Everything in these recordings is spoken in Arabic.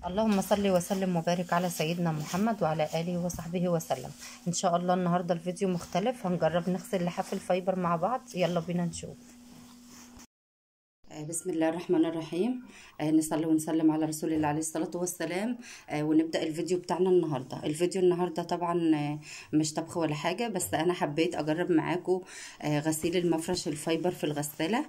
اللهم صل وسلم وبارك على سيدنا محمد وعلى آله وصحبه وسلم. ان شاء الله النهارده الفيديو مختلف، هنجرب نغسل لحاف الفايبر مع بعض. يلا بينا نشوف. بسم الله الرحمن الرحيم. نصلي ونسلم على رسول الله عليه الصلاة والسلام. ونبدأ الفيديو بتاعنا النهاردة. الفيديو النهاردة طبعا مش طبخ ولا حاجة، بس أنا حبيت أجرب معاكم غسيل المفرش الفايبر في الغسالة.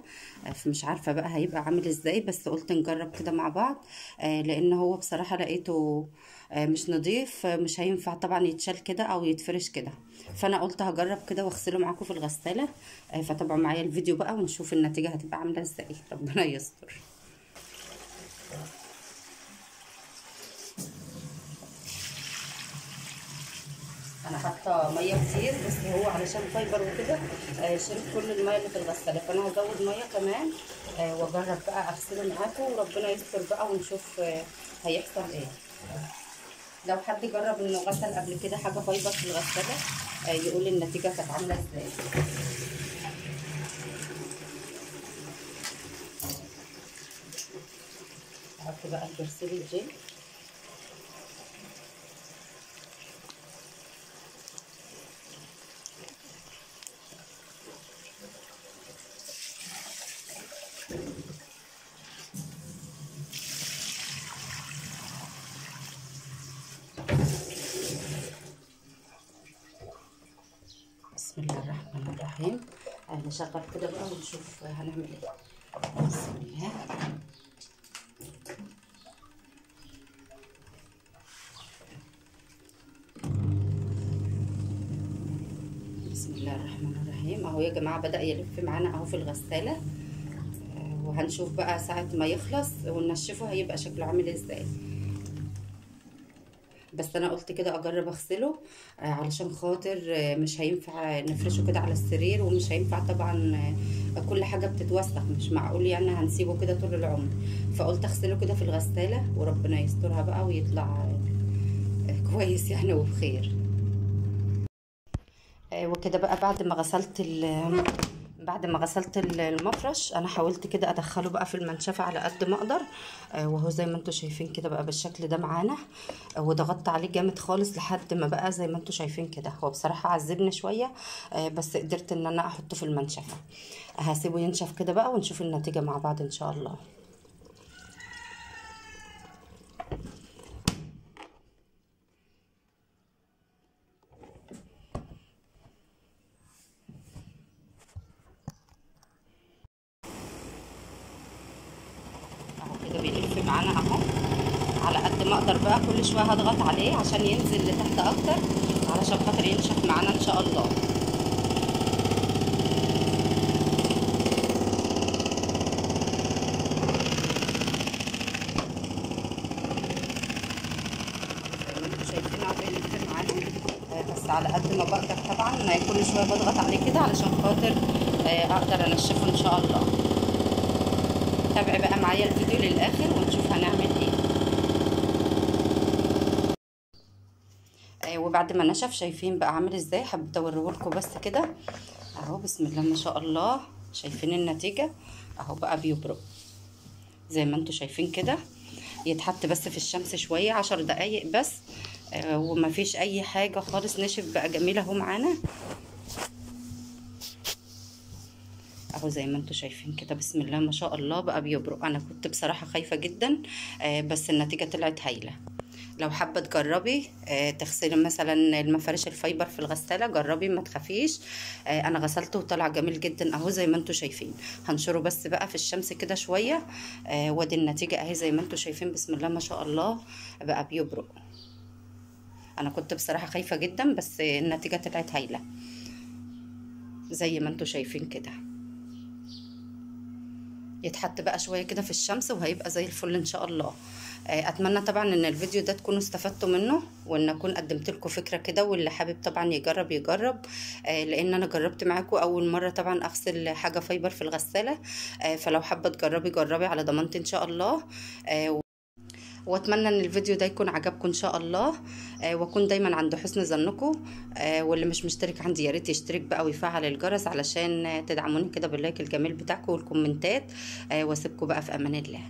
مش عارفة بقى هيبقى عامل ازاي، بس قلت نجرب كده مع بعض. لأن هو بصراحة لقيته مش نظيف، مش هينفع طبعا يتشال كده أو يتفرش كده، فأنا قلت هجرب كده واغسله معاكم في الغسالة. فتابعوا معايا الفيديو بقى ونشوف النتيجة هتبقى عاملة ازاي. ربنا يستر. انا حاطه ميه كتير، بس هو علشان فايبر وكده شرب كل الميه اللي في الغساله، فانا هزود ميه كمان واجرب بقى اغسله معاكم، وربنا يستر بقى ونشوف هيحصل ايه. لو حد جرب انه غسل قبل كده حاجه فايبر في الغساله يقول النتيجه كانت عامله ازاي. هحط بقى البرسيل الجل. بسم الله الرحمن الرحيم. نشغل كده بقى ونشوف هنعمل ايه. بسم الله. بسم الله الرحمن الرحيم. اهو يا جماعه بدأ يلف معانا اهو في الغساله، وهنشوف بقى ساعه ما يخلص وننشفه هيبقى شكله عامل ازاي. بس انا قلت كده اجرب اغسله علشان خاطر مش هينفع نفرشه كده على السرير، ومش هينفع طبعا كل حاجه بتتوسخ، مش معقول يعني هنسيبه كده طول العمر، فقلت اغسله كده في الغساله وربنا يسترها بقى ويطلع كويس يعني وبخير. وكده بقى بعد ما غسلت المفرش، انا حاولت كده ادخله بقى في المنشفه على قد ما اقدر، وهو زي ما انتم شايفين كده بقى بالشكل ده معانا، وضغطت عليه جامد خالص لحد ما بقى زي ما انتم شايفين كده. هو بصراحه عذبني شويه، بس قدرت ان انا احطه في المنشفه. هسيبه ينشف كده بقى ونشوف النتيجه مع بعض ان شاء الله. اهو كده بيلف معانا اهو. على قد ما اقدر بقى كل شويه هضغط عليه عشان ينزل لتحت اكتر، علشان خاطر ينشف معانا ان شاء الله. شايفين اهو بيلف معانا، بس على قد ما بقدر طبعا كل شويه بضغط عليه كده علشان خاطر اقدر انشفه ان شاء الله. تابعي بقى معايا الفيديو للاخر ونشوف هنعمل ايه. وبعد ما نشف شايفين بقى عامل ازاي، حبيت اوريهولكم بس كده اهو. بسم الله ما شاء الله. شايفين النتيجه اهو بقى بيبرق زي ما انتم شايفين كده. يتحط بس في الشمس شويه 10 دقايق بس، ومفيش اي حاجه خالص، نشف بقى جميل اهو معانا اهو زي ما انتم شايفين كده. بسم الله ما شاء الله بقى بيبرق. انا كنت بصراحه خايفه جدا، بس النتيجه طلعت هايله. لو حابه تجربي تغسلي مثلا المفارش الفايبر في الغساله، جربي ما تخافيش. انا غسلته وطلع جميل جدا اهو زي ما انتم شايفين. هنشره بس بقى في الشمس كده شويه، وادي النتيجه اهي زي ما انتم شايفين. بسم الله ما شاء الله بقى بيبرق. انا كنت بصراحه خايفه جدا، بس النتيجه طلعت هايله زي ما انتم شايفين كده. يتحط بقى شويه كده في الشمس وهيبقى زي الفل ان شاء الله. اتمنى طبعا ان الفيديو ده تكونوا استفدتوا منه، وان اكون قدمت لكم فكره كده، واللي حابب طبعا يجرب يجرب. لان انا جربت معاكم اول مره طبعا اغسل حاجه فايبر في الغساله، فلو حابه تجربي جربي على ضمانتي ان شاء الله. واتمنى ان الفيديو ده يكون عجبكم ان شاء الله، واكون دايما عند حسن ظنكم. واللي مش مشترك عندي يا ريت يشترك بقى ويفعل الجرس علشان تدعموني كده باللايك الجميل بتاعكم والكومنتات. واسيبكم بقى في امان الله.